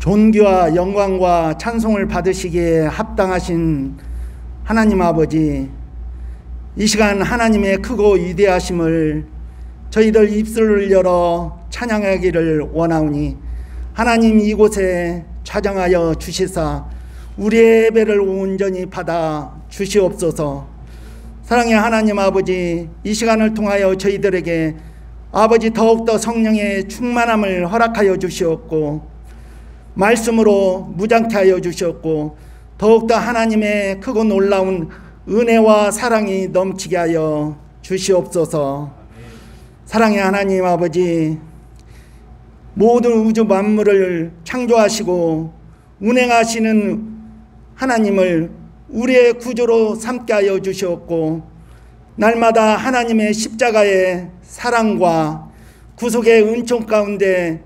존귀와 영광과 찬송을 받으시기에 합당하신 하나님 아버지, 이 시간 하나님의 크고 위대하심을 저희들 입술을 열어 찬양하기를 원하오니 하나님 이곳에 좌정하여 주시사 우리의 예배를 온전히 받아 주시옵소서. 사랑의 하나님 아버지, 이 시간을 통하여 저희들에게 아버지 더욱더 성령의 충만함을 허락하여 주시옵고 말씀으로 무장케 하여 주셨고 더욱더 하나님의 크고 놀라운 은혜와 사랑이 넘치게 하여 주시옵소서. 사랑의 하나님 아버지, 모든 우주 만물을 창조하시고 운행하시는 하나님을 우리의 구주로 삼게 하여 주시옵고 날마다 하나님의 십자가의 사랑과 구속의 은총 가운데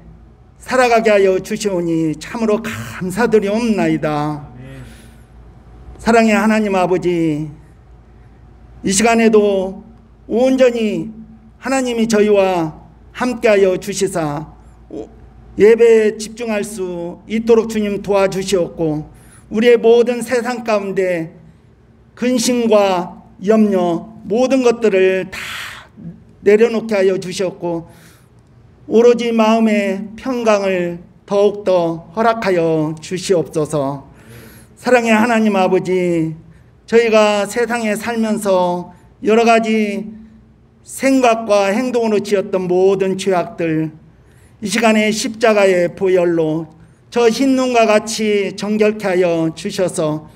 살아가게 하여 주시오니 참으로 감사드리옵나이다. 사랑의 하나님 아버지, 이 시간에도 온전히 하나님이 저희와 함께하여 주시사 예배에 집중할 수 있도록 주님 도와주시옵고 우리의 모든 세상 가운데 근심과 염려 모든 것들을 다 내려놓게 하여 주셨고 오로지 마음의 평강을 더욱더 허락하여 주시옵소서. 사랑의 하나님 아버지, 저희가 세상에 살면서 여러 가지 생각과 행동으로 지었던 모든 죄악들 이 시간에 십자가의 보혈로 저 흰눈과 같이 정결케 하여 주셔서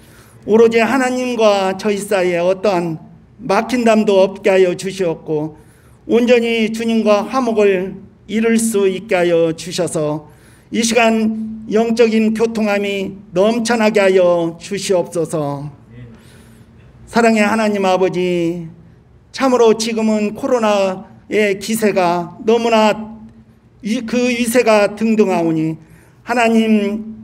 오로지 하나님과 저희 사이에 어떠한 막힌담도 없게 하여 주시었고 온전히 주님과 화목을 이룰 수 있게 하여 주셔서 이 시간 영적인 교통함이 넘쳐나게 하여 주시옵소서. 사랑의 하나님 아버지, 참으로 지금은 코로나의 기세가 너무나 그 위세가 등등하오니 하나님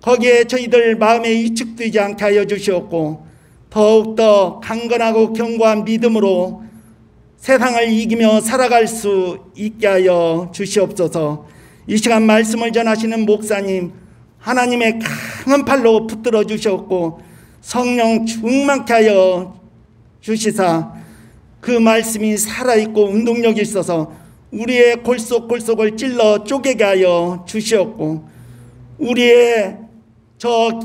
거기에 저희들 마음에 위축되지 않게 하여 주시옵고 더욱더 강건하고 견고한 믿음으로 세상을 이기며 살아갈 수 있게 하여 주시옵소서. 이 시간 말씀을 전하시는 목사님 하나님의 강한 팔로 붙들어 주셨고 성령 충만케 하여 주시사 그 말씀이 살아있고 운동력이 있어서 우리의 골속골속을 찔러 쪼개게 하여 주시옵고 우리의 저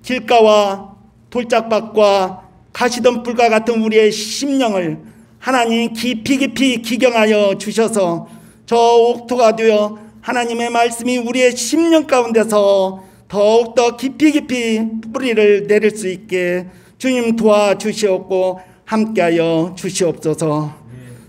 길가와 돌짝밭과 가시덤불과 같은 우리의 심령을 하나님 깊이 기경하여 주셔서 저 옥토가 되어 하나님의 말씀이 우리의 심령 가운데서 더욱더 깊이 뿌리를 내릴 수 있게 주님 도와주시옵고 함께하여 주시옵소서.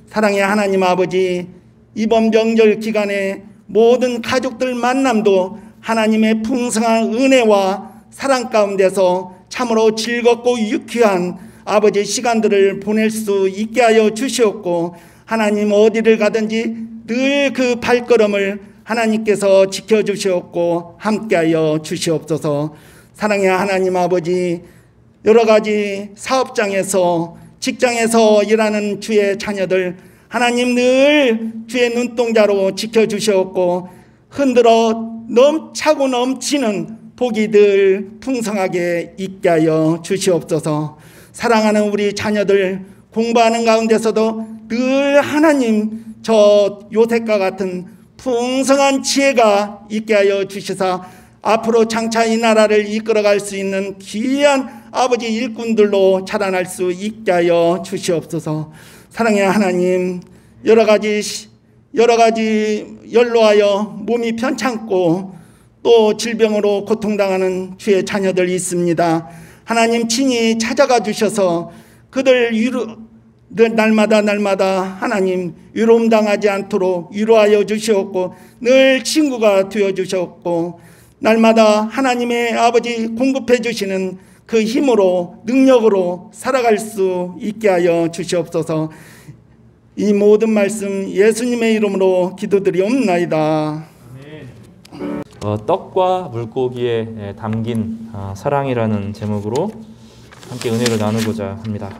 사랑의 하나님 아버지, 이번 명절 기간에 모든 가족들 만남도 하나님의 풍성한 은혜와 사랑 가운데서 참으로 즐겁고 유쾌한 아버지 시간들을 보낼 수 있게 하여 주시옵고 하나님 어디를 가든지 늘 그 발걸음을 하나님께서 지켜주시옵고 함께하여 주시옵소서. 사랑의 하나님 아버지, 여러 가지 사업장에서 직장에서 일하는 주의 자녀들 하나님 늘 주의 눈동자로 지켜주시옵고 흔들어 차고 넘치는 복이 늘 풍성하게 있게 하여 주시옵소서. 사랑하는 우리 자녀들 공부하는 가운데서도 늘 하나님 저 요셉과 같은 풍성한 지혜가 있게 하여 주시사 앞으로 장차 이 나라를 이끌어갈 수 있는 귀한 아버지 일꾼들로 자라날 수 있게 하여 주시옵소서. 사랑의 하나님, 여러 가지 연로하여 몸이 편찮고 또 질병으로 고통당하는 주의 자녀들이 있습니다. 하나님 친히 찾아가 주셔서 그들 날마다 하나님 위로움 당하지 않도록 위로하여 주시옵고 늘 친구가 되어 주셨고 날마다 하나님의 아버지 공급해 주시는 그 힘으로 능력으로 살아갈 수 있게 하여 주시옵소서. 이 모든 말씀 예수님의 이름으로 기도드리옵나이다. 떡과 물고기에 담긴 사랑이라는 제목으로 함께 은혜를 나누고자 합니다.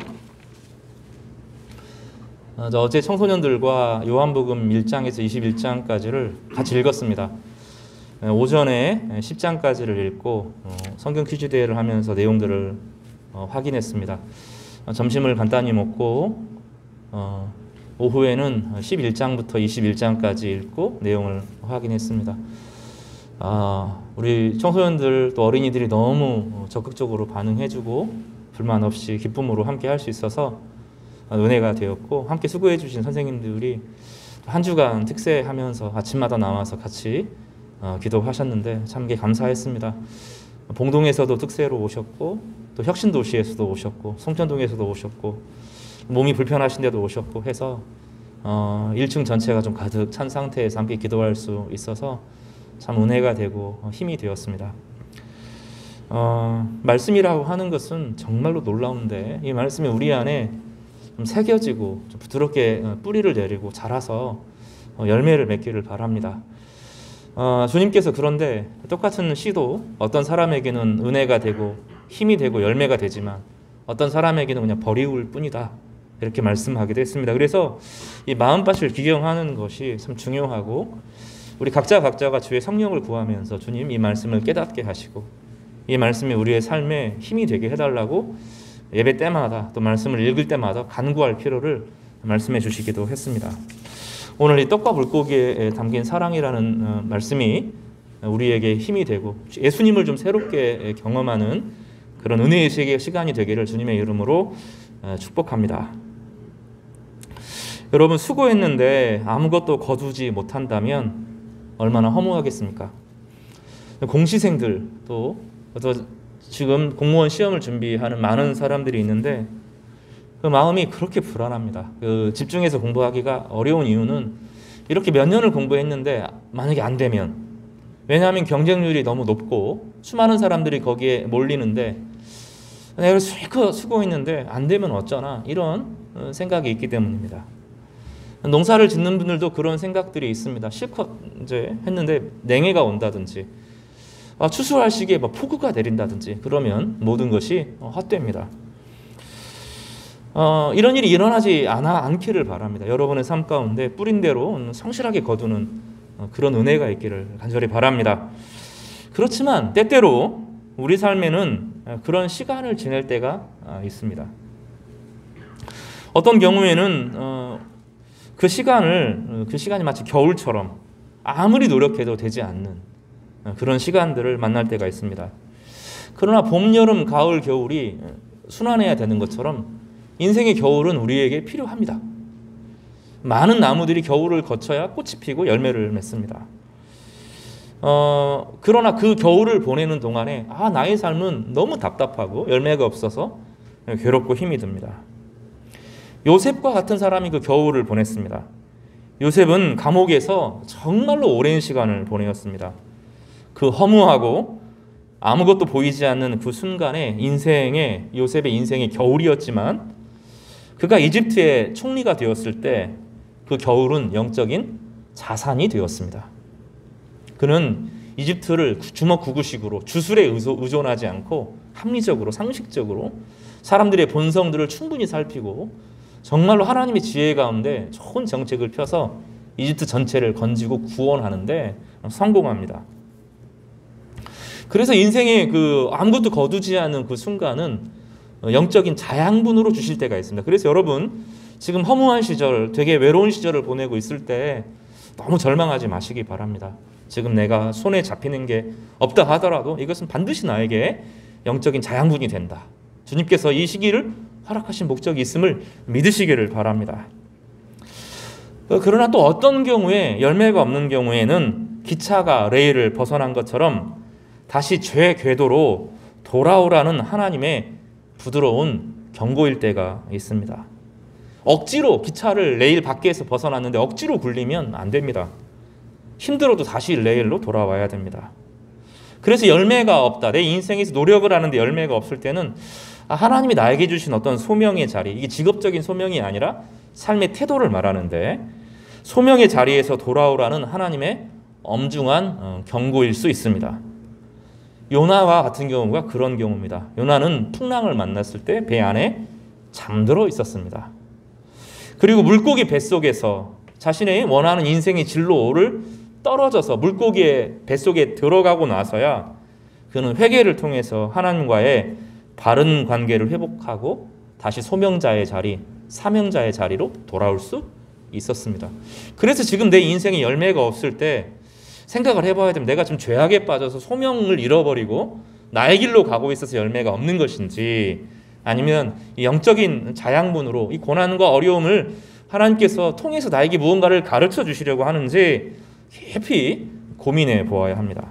어제 청소년들과 요한복음 1장에서 21장까지를 같이 읽었습니다. 오전에 10장까지를 읽고 성경 퀴즈 대회를 하면서 내용들을 확인했습니다. 점심을 간단히 먹고 오후에는 11장부터 21장까지 읽고 내용을 확인했습니다. 우리 청소년들 또 어린이들이 너무 적극적으로 반응해주고 불만 없이 기쁨으로 함께 할 수 있어서 은혜가 되었고, 함께 수고해 주신 선생님들이 한 주간 특세하면서 아침마다 나와서 같이 기도하셨는데 참 감사했습니다. 봉동에서도 특세로 오셨고, 또 혁신도시에서도 오셨고, 송천동에서도 오셨고, 몸이 불편하신 데도 오셨고 해서 1층 전체가 좀 가득 찬 상태에서 함께 기도할 수 있어서 참 은혜가 되고 힘이 되었습니다. 말씀이라고 하는 것은 정말로 놀라운데, 이 말씀이 우리 안에 좀 새겨지고 좀 부드럽게 뿌리를 내리고 자라서 열매를 맺기를 바랍니다. 주님께서 그런데 똑같은 시도 어떤 사람에게는 은혜가 되고 힘이 되고 열매가 되지만 어떤 사람에게는 그냥 버리울 뿐이다, 이렇게 말씀하기도 했습니다. 그래서 이 마음밭을 기경하는 것이 참 중요하고, 우리 각자가 주의 성령을 구하면서 주님 이 말씀을 깨닫게 하시고 이 말씀이 우리의 삶에 힘이 되게 해달라고 예배 때마다 또 말씀을 읽을 때마다 간구할 필요를 말씀해 주시기도 했습니다. 오늘 이 떡과 물고기에 담긴 사랑이라는 말씀이 우리에게 힘이 되고 예수님을 좀 새롭게 경험하는 그런 은혜의 시간이 되기를 주님의 이름으로 축복합니다. 여러분, 수고했는데 아무것도 거두지 못한다면 얼마나 허무하겠습니까? 공시생들 또 지금 공무원 시험을 준비하는 많은 사람들이 있는데 그 마음이 그렇게 불안합니다. 집중해서 공부하기가 어려운 이유는 이렇게 몇 년을 공부했는데 만약에 안 되면, 왜냐하면 경쟁률이 너무 높고 수많은 사람들이 거기에 몰리는데 내가 실컷 수고했는데 안 되면 어쩌나, 이런 생각이 있기 때문입니다. 농사를 짓는 분들도 그런 생각들이 있습니다. 실컷 이제 했는데 냉해가 온다든지 추수할 시기에 폭우가 내린다든지 그러면 모든 것이 헛됩니다. 이런 일이 일어나지 않기를 바랍니다. 여러분의 삶 가운데 뿌린 대로 성실하게 거두는 그런 은혜가 있기를 간절히 바랍니다. 그렇지만 때때로 우리 삶에는 그런 시간을 지낼 때가 있습니다. 어떤 경우에는 그 시간이 마치 겨울처럼 아무리 노력해도 되지 않는 그런 시간들을 만날 때가 있습니다. 그러나 봄, 여름, 가을, 겨울이 순환해야 되는 것처럼 인생의 겨울은 우리에게 필요합니다. 많은 나무들이 겨울을 거쳐야 꽃이 피고 열매를 맺습니다. 그러나 그 겨울을 보내는 동안에 나의 삶은 너무 답답하고 열매가 없어서 괴롭고 힘이 듭니다. 요셉과 같은 사람이 그 겨울을 보냈습니다. 요셉은 감옥에서 정말로 오랜 시간을 보내었습니다. 그 허무하고 아무것도 보이지 않는 그 순간에 요셉의 인생의 겨울이었지만, 그가 이집트의 총리가 되었을 때 그 겨울은 영적인 자산이 되었습니다. 그는 이집트를 주먹구구식으로 주술에 의존하지 않고 합리적으로, 상식적으로 사람들의 본성들을 충분히 살피고 정말로 하나님의 지혜 가운데 좋은 정책을 펴서 이집트 전체를 건지고 구원하는데 성공합니다. 그래서 인생의 아무것도 거두지 않은 그 순간은 영적인 자양분으로 주실 때가 있습니다. 그래서 여러분, 지금 허무한 시절, 되게 외로운 시절을 보내고 있을 때 너무 절망하지 마시기 바랍니다. 지금 내가 손에 잡히는 게 없다 하더라도 이것은 반드시 나에게 영적인 자양분이 된다. 주님께서 이 시기를 허락하신 목적이 있음을 믿으시기를 바랍니다. 그러나 또 어떤 경우에, 열매가 없는 경우에는 기차가 레일을 벗어난 것처럼 다시 죄 궤도로 돌아오라는 하나님의 부드러운 경고일 때가 있습니다. 억지로 기차를 레일 밖에서 벗어났는데 억지로 굴리면 안 됩니다. 힘들어도 다시 레일로 돌아와야 됩니다. 그래서 열매가 없다, 내 인생에서 노력을 하는데 열매가 없을 때는 하나님이 나에게 주신 어떤 소명의 자리, 이게 직업적인 소명이 아니라 삶의 태도를 말하는데 소명의 자리에서 돌아오라는 하나님의 엄중한 경고일 수 있습니다. 요나와 같은 경우가 그런 경우입니다. 요나는 풍랑을 만났을 때 배 안에 잠들어 있었습니다. 그리고 물고기 뱃속에서 자신의 원하는 인생의 진로를 떨어져서 물고기의 뱃속에 들어가고 나서야 그는 회개를 통해서 하나님과의 바른 관계를 회복하고 다시 소명자의 자리, 사명자의 자리로 돌아올 수 있었습니다. 그래서 지금 내 인생에 열매가 없을 때 생각을 해봐야 됩니다. 내가 지금 죄악에 빠져서 소명을 잃어버리고 나의 길로 가고 있어서 열매가 없는 것인지, 아니면 이 영적인 자양분으로 이 고난과 어려움을 하나님께서 통해서 나에게 무언가를 가르쳐 주시려고 하는지 깊이 고민해 보아야 합니다.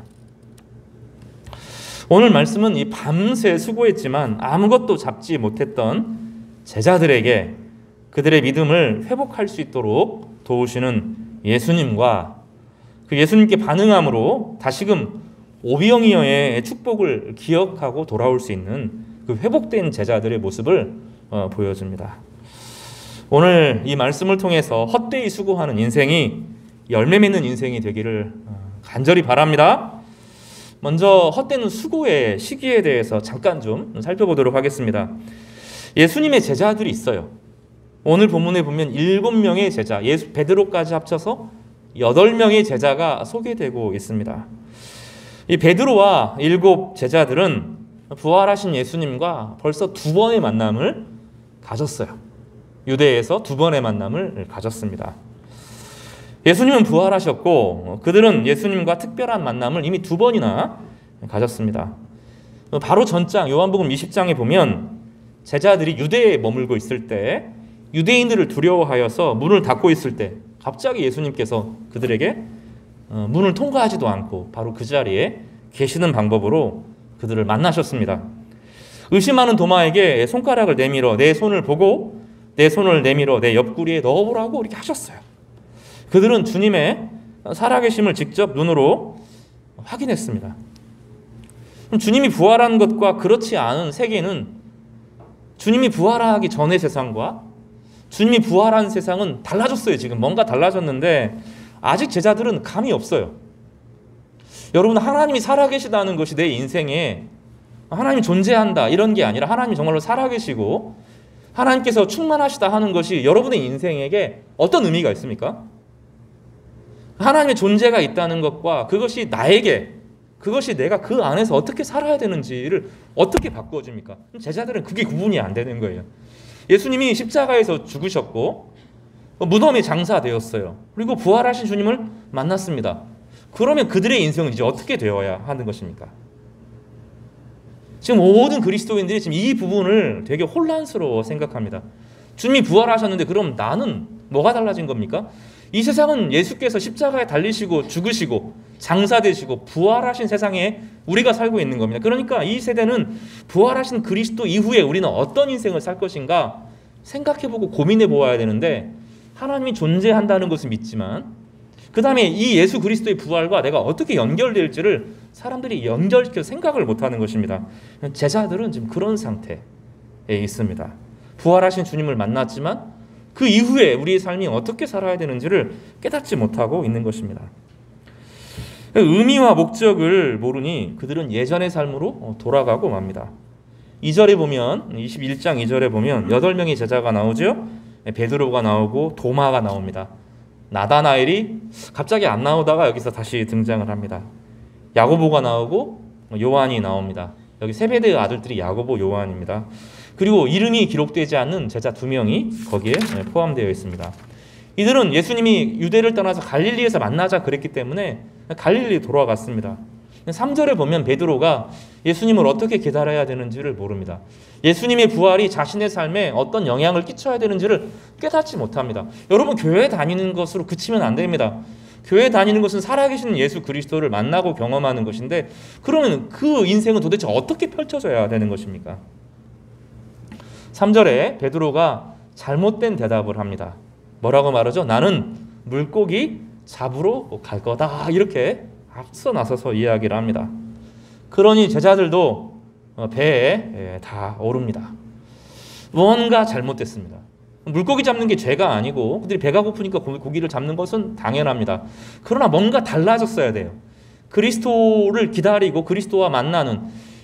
오늘 말씀은 이 밤새 수고했지만 아무것도 잡지 못했던 제자들에게 그들의 믿음을 회복할 수 있도록 도우시는 예수님과 그 예수님께 반응함으로 다시금 오병이어의 축복을 기억하고 돌아올 수 있는 그 회복된 제자들의 모습을 보여줍니다. 오늘 이 말씀을 통해서 헛되이 수고하는 인생이 열매 맺는 인생이 되기를 간절히 바랍니다. 먼저 헛되는 수고의 시기에 대해서 잠깐 좀 살펴보도록 하겠습니다. 예수님의 제자들이 있어요. 오늘 본문에 보면 7명의 제자, 베드로까지 합쳐서 8명의 제자가 소개되고 있습니다. 이 베드로와 7 제자들은 부활하신 예수님과 벌써 2번의 만남을 가졌어요. 유대에서 2번의 만남을 가졌습니다. 예수님은 부활하셨고 그들은 예수님과 특별한 만남을 이미 2번이나 가졌습니다. 바로 전장 요한복음 20장에 보면 제자들이 유대에 머물고 있을 때 유대인들을 두려워하여서 문을 닫고 있을 때 갑자기 예수님께서 그들에게 문을 통과하지도 않고 바로 그 자리에 계시는 방법으로 그들을 만나셨습니다. 의심하는 도마에게 손가락을 내밀어 내 손을 보고 내 손을 내밀어 내 옆구리에 넣어보라고 이렇게 하셨어요. 그들은 주님의 살아계심을 직접 눈으로 확인했습니다. 주님이 부활한 것과 그렇지 않은 세계는 주님이 부활하기 전의 세상과 주님이 부활한 세상은 달라졌어요. 지금 뭔가 달라졌는데 아직 제자들은 감이 없어요. 여러분, 하나님이 살아계시다는 것이 내 인생에 하나님이 존재한다 이런 게 아니라 하나님이 정말로 살아계시고 하나님께서 충만하시다 하는 것이 여러분의 인생에게 어떤 의미가 있습니까? 하나님의 존재가 있다는 것과 그것이 나에게, 그것이 내가 그 안에서 어떻게 살아야 되는지를 어떻게 바꿔줍니까? 제자들은 그게 구분이 안 되는 거예요. 예수님이 십자가에서 죽으셨고 무덤에 장사되었어요. 그리고 부활하신 주님을 만났습니다. 그러면 그들의 인생은 이제 어떻게 되어야 하는 것입니까? 지금 모든 그리스도인들이 지금 이 부분을 되게 혼란스러워 생각합니다. 주님이 부활하셨는데 그럼 나는 뭐가 달라진 겁니까? 이 세상은 예수께서 십자가에 달리시고 죽으시고 장사되시고 부활하신 세상에 우리가 살고 있는 겁니다. 그러니까 이 세대는 부활하신 그리스도 이후에 우리는 어떤 인생을 살 것인가 생각해보고 고민해 보아야 되는데, 하나님이 존재한다는 것을 믿지만 그 다음에 이 예수 그리스도의 부활과 내가 어떻게 연결될지를 사람들이 연결시켜 생각을 못하는 것입니다. 제자들은 지금 그런 상태에 있습니다. 부활하신 주님을 만났지만 그 이후에 우리의 삶이 어떻게 살아야 되는지를 깨닫지 못하고 있는 것입니다. 의미와 목적을 모르니 그들은 예전의 삶으로 돌아가고 맙니다. 2절에 보면 21장 2절에 보면 8명의 제자가 나오죠. 베드로가 나오고 도마가 나옵니다. 나다나엘이 갑자기 안 나오다가 여기서 다시 등장을 합니다. 야고보가 나오고 요한이 나옵니다. 여기 세베대의 아들들이 야고보, 요한입니다. 그리고 이름이 기록되지 않는 제자 2명이 거기에 포함되어 있습니다. 이들은 예수님이 유대를 떠나서 갈릴리에서 만나자 그랬기 때문에 갈릴리에 돌아갔습니다. 3절에 보면 베드로가 예수님을 어떻게 기다려야 되는지를 모릅니다. 예수님의 부활이 자신의 삶에 어떤 영향을 끼쳐야 되는지를 깨닫지 못합니다. 여러분, 교회 다니는 것으로 그치면 안 됩니다. 교회 다니는 것은 살아계신 예수 그리스도를 만나고 경험하는 것인데, 그러면 그 인생은 도대체 어떻게 펼쳐져야 되는 것입니까? 3절에 베드로가 잘못된 대답을 합니다. 뭐라고 말하죠? 나는 물고기 잡으러 갈 거다, 이렇게 앞서 나서서 이야기를 합니다. 그러니 제자들도 배에 다 오릅니다. 뭔가 잘못됐습니다. 물고기 잡는 게 죄가 아니고 그들이 배가 고프니까 고기를 잡는 것은 당연합니다. 그러나 뭔가 달라졌어야 돼요. 그리스도를 기다리고 그리스도와 만나는,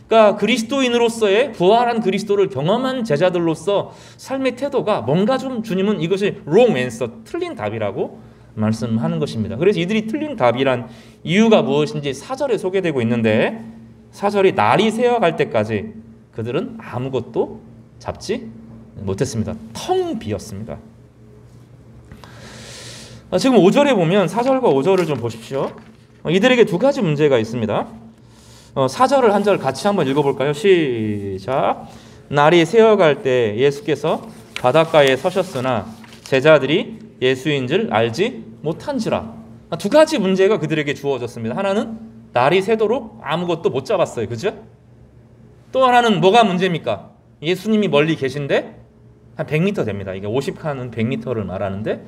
그러니까 그리스도인으로서의 부활한 그리스도를 경험한 제자들로서 삶의 태도가 뭔가 좀 주님은 이것이 wrong answer, 틀린 답이라고 말씀하는 것입니다. 그래서 이들이 틀린 답이란 이유가 무엇인지 4절에 소개되고 있는데 4절이 날이 새어갈 때까지 그들은 아무것도 잡지 못했습니다. 텅 비었습니다. 지금 5절에 보면 4절과 5절을 좀 보십시오. 이들에게 두 가지 문제가 있습니다. 4절을 한 절 같이 한번 읽어볼까요? 시작. 날이 새어갈 때 예수께서 바닷가에 서셨으나 제자들이 예수인 줄 알지 못한지라. 두 가지 문제가 그들에게 주어졌습니다. 하나는 날이 새도록 아무것도 못 잡았어요. 그죠? 또 하나는 뭐가 문제입니까? 예수님이 멀리 계신데 한 100m 됩니다. 이게 50칸은 100m를 말하는데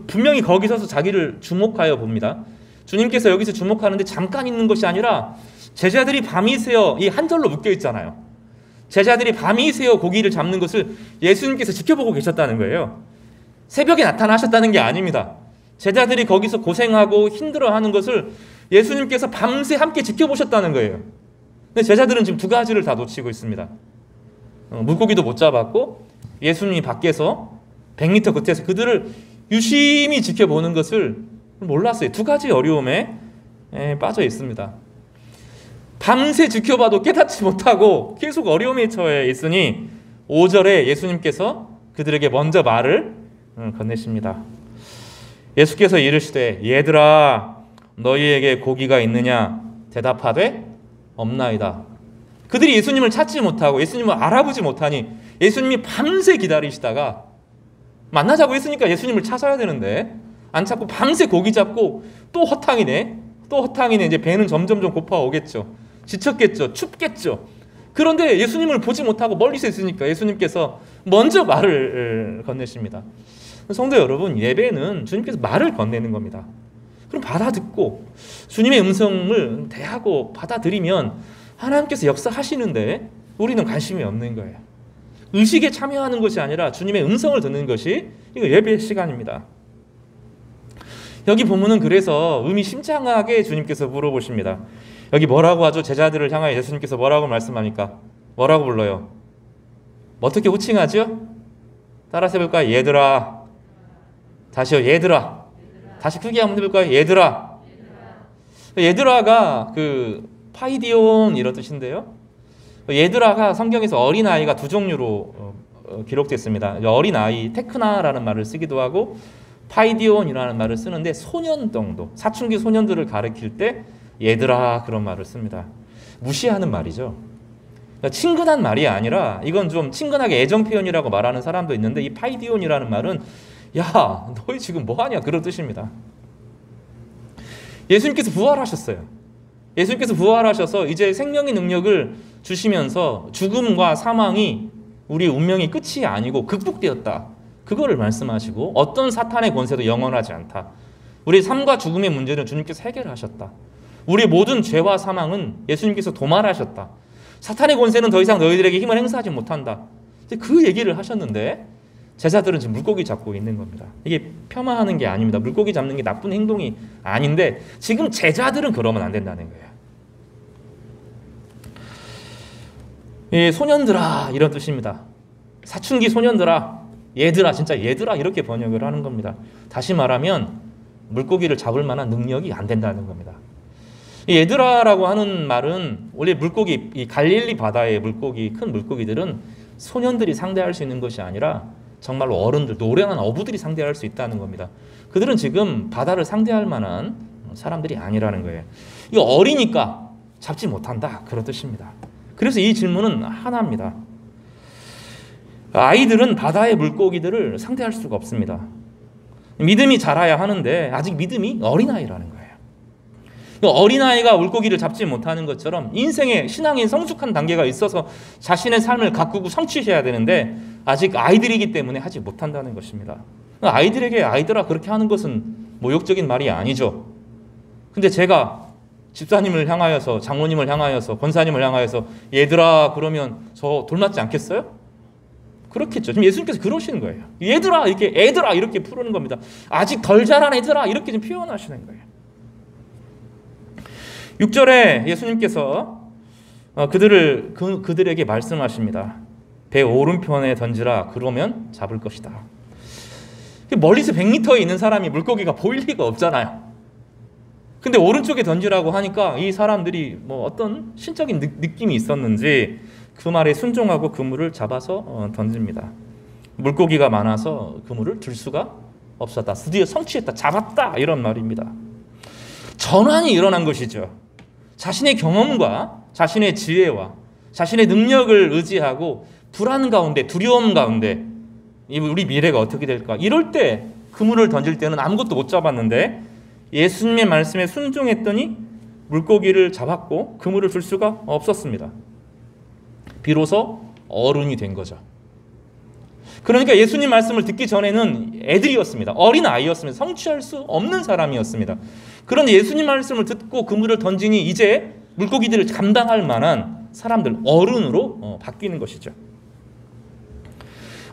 분명히 거기 서서 자기를 주목하여 봅니다. 주님께서 여기서 주목하는데 잠깐 있는 것이 아니라 제자들이 밤이 새어 이 한 절로 묶여 있잖아요. 제자들이 밤이 새어 고기를 잡는 것을 예수님께서 지켜보고 계셨다는 거예요. 새벽에 나타나셨다는 게 아닙니다. 제자들이 거기서 고생하고 힘들어하는 것을 예수님께서 밤새 함께 지켜보셨다는 거예요. 근데 제자들은 지금 두 가지를 다 놓치고 있습니다. 물고기도 못 잡았고 예수님이 밖에서 100m 끝에서 그들을 유심히 지켜보는 것을 몰랐어요. 두 가지 어려움에 빠져 있습니다. 밤새 지켜봐도 깨닫지 못하고 계속 어려움에 처해 있으니 5절에 예수님께서 그들에게 먼저 말을 건네십니다. 예수께서 이르시되 얘들아 너희에게 고기가 있느냐 대답하되 없나이다. 그들이 예수님을 찾지 못하고 예수님을 알아보지 못하니 예수님이 밤새 기다리시다가 만나자고 했으니까 예수님을 찾아야 되는데 안 찾고 밤새 고기 잡고 또 허탕이네. 이제 배는 점점 고파오겠죠. 지쳤겠죠. 춥겠죠. 그런데 예수님을 보지 못하고 멀리서 있으니까 예수님께서 먼저 말을 건네십니다. 성도 여러분, 예배는 주님께서 말을 건네는 겁니다. 그럼 받아듣고 주님의 음성을 대하고 받아들이면 하나님께서 역사하시는데 우리는 관심이 없는 거예요. 의식에 참여하는 것이 아니라 주님의 음성을 듣는 것이 이거 예배 시간입니다. 여기 본문은 그래서 의미심장하게 주님께서 물어보십니다. 여기 뭐라고 하죠? 제자들을 향하여 예수님께서 뭐라고 말씀합니까? 뭐라고 불러요? 어떻게 호칭하죠? 따라서 해볼까요? 얘들아. 다시요. 얘들아. 다시 크게 한번 해볼까요? 얘들아. 얘들아가 그 파이디온 이런 뜻인데요. 얘들아가 성경에서 어린아이가 두 종류로 기록됐습니다. 어린아이, 테크나라는 말을 쓰기도 하고 파이디온이라는 말을 쓰는데 소년 정도, 사춘기 소년들을 가리킬 때 얘들아 그런 말을 씁니다. 무시하는 말이죠. 그러니까 친근한 말이 아니라 이건 좀 친근하게 애정 표현이라고 말하는 사람도 있는데 이 파이디온이라는 말은 야 너희 지금 뭐하냐 그런 뜻입니다. 예수님께서 부활하셨어요. 예수님께서 부활하셔서 이제 생명의 능력을 주시면서 죽음과 사망이 우리 운명의 끝이 아니고 극복되었다. 그거를 말씀하시고 어떤 사탄의 권세도 영원하지 않다. 우리 삶과 죽음의 문제는 주님께서 해결하셨다. 우리 모든 죄와 사망은 예수님께서 도말하셨다. 사탄의 권세는 더 이상 너희들에게 힘을 행사하지 못한다. 그 얘기를 하셨는데 제자들은 지금 물고기 잡고 있는 겁니다. 이게 폄하하는 게 아닙니다. 물고기 잡는 게 나쁜 행동이 아닌데 지금 제자들은 그러면 안 된다는 거예요. 예, 소년들아 이런 뜻입니다. 사춘기 소년들아, 얘들아, 진짜 얘들아 이렇게 번역을 하는 겁니다. 다시 말하면 물고기를 잡을 만한 능력이 안 된다는 겁니다. 이 얘들아라고 하는 말은 원래 물고기, 이 갈릴리 바다의 물고기, 큰 물고기들은 소년들이 상대할 수 있는 것이 아니라 정말로 어른들, 노련한 어부들이 상대할 수 있다는 겁니다. 그들은 지금 바다를 상대할 만한 사람들이 아니라는 거예요. 이거 어리니까 잡지 못한다 그런 뜻입니다. 그래서 이 질문은 하나입니다. 아이들은 바다의 물고기들을 상대할 수가 없습니다. 믿음이 자라야 하는데 아직 믿음이 어린아이라는 거예요. 어린아이가 물고기를 잡지 못하는 것처럼 인생의 신앙의 성숙한 단계가 있어서 자신의 삶을 가꾸고 성취해야 되는데 아직 아이들이기 때문에 하지 못한다는 것입니다. 아이들에게 아이들아 그렇게 하는 것은 모욕적인 말이 아니죠. 근데 제가 집사님을 향하여서, 장로님을 향하여서, 권사님을 향하여서 얘들아 그러면 저 돌맞지 않겠어요? 그렇겠죠. 지금 예수님께서 그러시는 거예요. 얘들아 이렇게, 애들아 이렇게 부르는 겁니다. 아직 덜 자란 애들아 이렇게 좀 표현하시는 거예요. 6절에 예수님께서 그들에게 말씀하십니다. 배 오른편에 던지라 그러면 잡을 것이다. 멀리서 100m에 있는 사람이 물고기가 보일 리가 없잖아요. 근데 오른쪽에 던지라고 하니까 이 사람들이 뭐 어떤 신적인 느낌이 있었는지 그 말에 순종하고 그물을 잡아서 던집니다. 물고기가 많아서 그물을 들 수가 없었다. 드디어 성취했다. 잡았다. 이런 말입니다. 전환이 일어난 것이죠. 자신의 경험과 자신의 지혜와 자신의 능력을 의지하고 불안 가운데, 두려움 가운데 우리 미래가 어떻게 될까? 이럴 때 그물을 던질 때는 아무것도 못 잡았는데 예수님의 말씀에 순종했더니 물고기를 잡았고 그물을 줄 수가 없었습니다. 비로소 어른이 된 거죠. 그러니까 예수님 말씀을 듣기 전에는 애들이었습니다. 어린 아이였습니다. 성취할 수 없는 사람이었습니다. 그런데 예수님 말씀을 듣고 그물을 던지니 이제 물고기들을 감당할 만한 사람들, 어른으로 바뀌는 것이죠.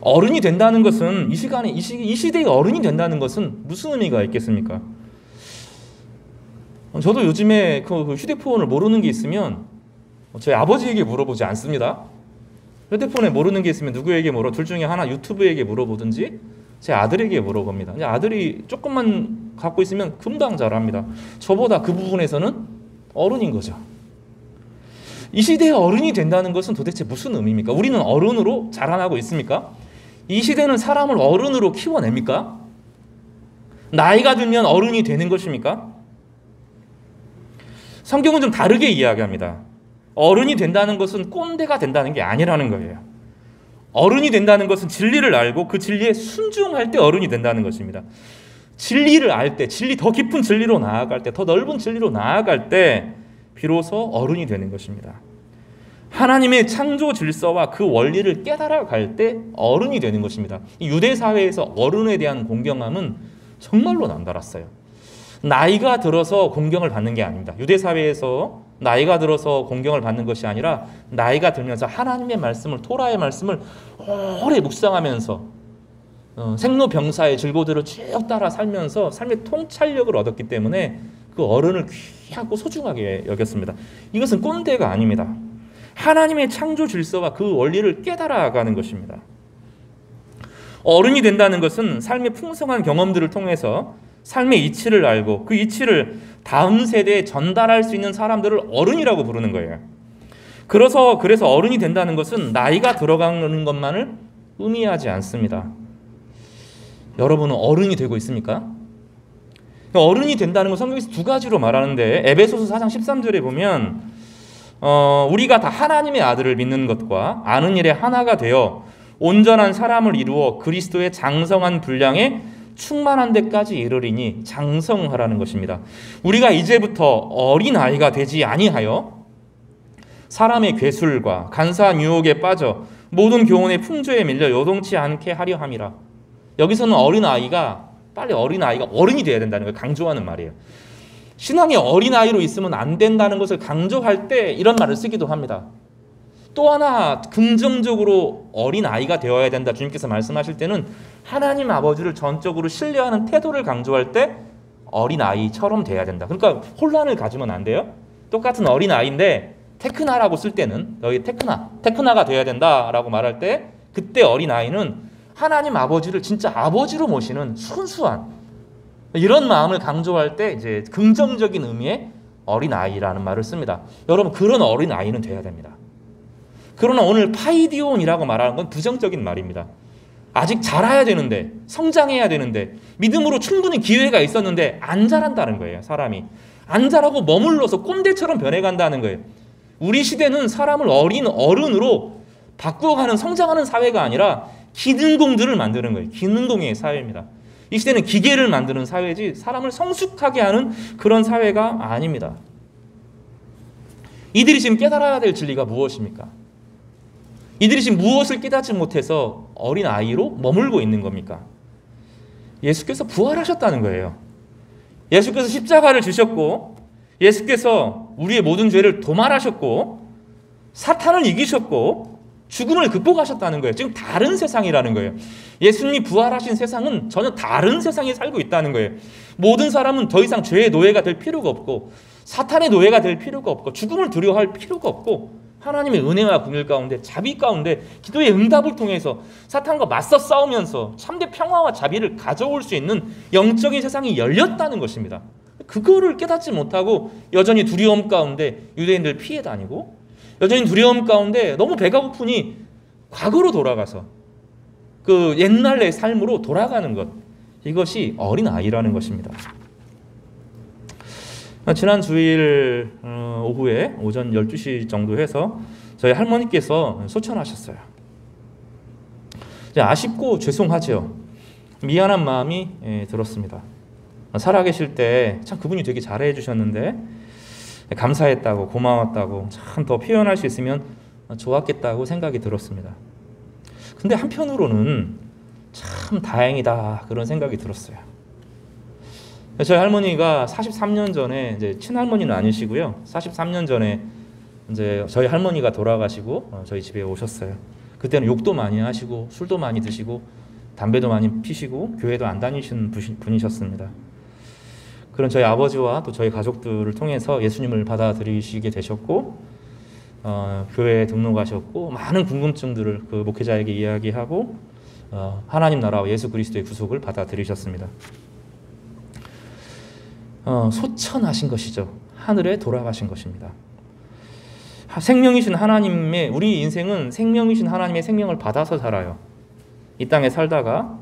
어른이 된다는 것은 이 시간에 이 시대의 어른이 된다는 것은 무슨 의미가 있겠습니까? 저도 요즘에 그 휴대폰을 모르는 게 있으면 저희 아버지에게 물어보지 않습니다. 휴대폰에 모르는 게 있으면 누구에게 둘 중에 하나, 유튜브에게 물어보든지 제 아들에게 물어봅니다. 아들이 조금만 갖고 있으면 금방 잘합니다. 저보다 그 부분에서는 어른인 거죠. 이 시대의 어른이 된다는 것은 도대체 무슨 의미입니까? 우리는 어른으로 자라나고 있습니까? 이 시대는 사람을 어른으로 키워냅니까? 나이가 들면 어른이 되는 것입니까? 성경은 좀 다르게 이야기합니다. 어른이 된다는 것은 꼰대가 된다는 게 아니라는 거예요. 어른이 된다는 것은 진리를 알고 그 진리에 순종할 때 어른이 된다는 것입니다. 진리를 알 때, 더 깊은 진리로 나아갈 때, 더 넓은 진리로 나아갈 때 비로소 어른이 되는 것입니다. 하나님의 창조 질서와 그 원리를 깨달아갈 때 어른이 되는 것입니다. 유대 사회에서 어른에 대한 공경함은 정말로 남달랐어요. 나이가 들어서 공경을 받는 게 아닙니다. 유대 사회에서 나이가 들어서 공경을 받는 것이 아니라 나이가 들면서 하나님의 말씀을, 토라의 말씀을 오래 묵상하면서 생로병사의 질고들을 쭉 따라 살면서 삶의 통찰력을 얻었기 때문에 그 어른을 귀하고 소중하게 여겼습니다. 이것은 꼰대가 아닙니다. 하나님의 창조 질서와 그 원리를 깨달아가는 것입니다. 어른이 된다는 것은 삶의 풍성한 경험들을 통해서 삶의 이치를 알고 그 이치를 다음 세대에 전달할 수 있는 사람들을 어른이라고 부르는 거예요. 그래서 어른이 된다는 것은 나이가 들어가는 것만을 의미하지 않습니다. 여러분은 어른이 되고 있습니까? 어른이 된다는 건 성경에서 두 가지로 말하는데 에베소서 4장 13절에 보면 우리가 다 하나님의 아들을 믿는 것과 아는 일에 하나가 되어 온전한 사람을 이루어 그리스도의 장성한 분량에 충만한 데까지 이르리니 장성하라는 것입니다. 우리가 이제부터 어린아이가 되지 아니하여 사람의 괴술과 간사한 유혹에 빠져 모든 교훈의 풍조에 밀려 요동치 않게 하려 함이라. 여기서는 어린아이가 어른이 되어야 된다는 걸 강조하는 말이에요. 신앙의 어린아이로 있으면 안 된다는 것을 강조할 때 이런 말을 쓰기도 합니다. 또 하나 긍정적으로 어린아이가 되어야 된다 주님께서 말씀하실 때는 하나님 아버지를 전적으로 신뢰하는 태도를 강조할 때 어린아이처럼 돼야 된다. 그러니까 혼란을 가지면 안 돼요. 똑같은 어린아이인데 테크나라고 쓸 때는 너희 테크나가 돼야 된다라고 말할 때 그때 어린아이는 하나님 아버지를 진짜 아버지로 모시는 순수한 이런 마음을 강조할 때 이제 긍정적인 의미의 어린아이라는 말을 씁니다. 여러분 그런 어린아이는 돼야 됩니다. 그러나 오늘 파이디온이라고 말하는 건 부정적인 말입니다. 아직 자라야 되는데 성장해야 되는데 믿음으로 충분히 기회가 있었는데 안 자란다는 거예요. 사람이 안 자라고 머물러서 꼰대처럼 변해간다는 거예요. 우리 시대는 사람을 어른으로 바꾸어가는 성장하는 사회가 아니라 기능공들을 만드는 거예요. 기능공의 사회입니다. 이 시대는 기계를 만드는 사회지 사람을 성숙하게 하는 그런 사회가 아닙니다. 이들이 지금 깨달아야 될 진리가 무엇입니까? 이들이 지금 무엇을 깨닫지 못해서 어린아이로 머물고 있는 겁니까? 예수께서 부활하셨다는 거예요. 예수께서 십자가를 지셨고 예수께서 우리의 모든 죄를 도말하셨고 사탄을 이기셨고 죽음을 극복하셨다는 거예요. 지금 다른 세상이라는 거예요. 예수님이 부활하신 세상은 전혀 다른 세상에 살고 있다는 거예요. 모든 사람은 더 이상 죄의 노예가 될 필요가 없고 사탄의 노예가 될 필요가 없고 죽음을 두려워할 필요가 없고 하나님의 은혜와 긍휼 가운데, 자비 가운데, 기도의 응답을 통해서 사탄과 맞서 싸우면서 참된 평화와 자비를 가져올 수 있는 영적인 세상이 열렸다는 것입니다. 그거를 깨닫지 못하고 여전히 두려움 가운데 유대인들 피해 다니고, 여전히 두려움 가운데 너무 배가 고프니 과거로 돌아가서 그 옛날의 삶으로 돌아가는 것, 이것이 어린아이라는 것입니다. 지난 주일 오후에 오전 12시 정도 해서 저희 할머니께서 소천하셨어요. 아쉽고 죄송하죠. 미안한 마음이 들었습니다. 살아계실 때 참 그분이 되게 잘해 주셨는데 감사했다고, 고마웠다고, 참 더 표현할 수 있으면 좋았겠다고 생각이 들었습니다. 근데 한편으로는 참 다행이다, 그런 생각이 들었어요. 저희 할머니가 43년 전에, 이제 친할머니는 아니시고요, 43년 전에 이제 저희 할머니가 돌아가시고 저희 집에 오셨어요. 그때는 욕도 많이 하시고 술도 많이 드시고 담배도 많이 피시고 교회도 안 다니시는 분이셨습니다. 그런 저희 아버지와 또 저희 가족들을 통해서 예수님을 받아들이시게 되셨고, 교회에 등록하셨고, 많은 궁금증들을 그 목회자에게 이야기하고 하나님 나라와 예수 그리스도의 구속을 받아들이셨습니다. 소천하신 것이죠. 하늘에 돌아가신 것입니다. 생명이신 하나님의, 우리 인생은 생명이신 하나님의 생명을 받아서 살아요. 이 땅에 살다가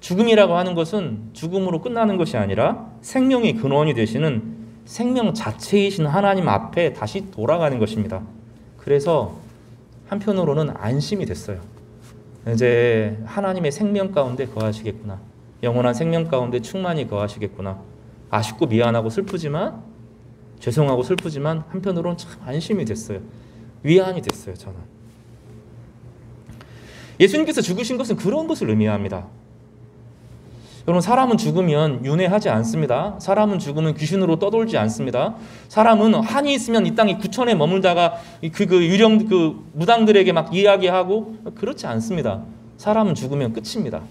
죽음이라고 하는 것은 죽음으로 끝나는 것이 아니라 생명의 근원이 되시는 생명 자체이신 하나님 앞에 다시 돌아가는 것입니다. 그래서 한편으로는 안심이 됐어요. 이제 하나님의 생명 가운데 거하시겠구나, 영원한 생명 가운데 충만히 거하시겠구나. 아쉽고 미안하고 슬프지만, 죄송하고 슬프지만 한편으로는 참 안심이 됐어요. 위안이 됐어요. 저는 예수님께서 죽으신 것은 그런 것을 의미합니다. 여러분, 사람은 죽으면 윤회하지 않습니다. 사람은 귀신으로 떠돌지 않습니다. 사람은 한이 있으면 이 땅에 구천에 머물다가 유령 무당들에게 막 이야기하고 그렇지 않습니다. 사람은 죽으면 끝입니다.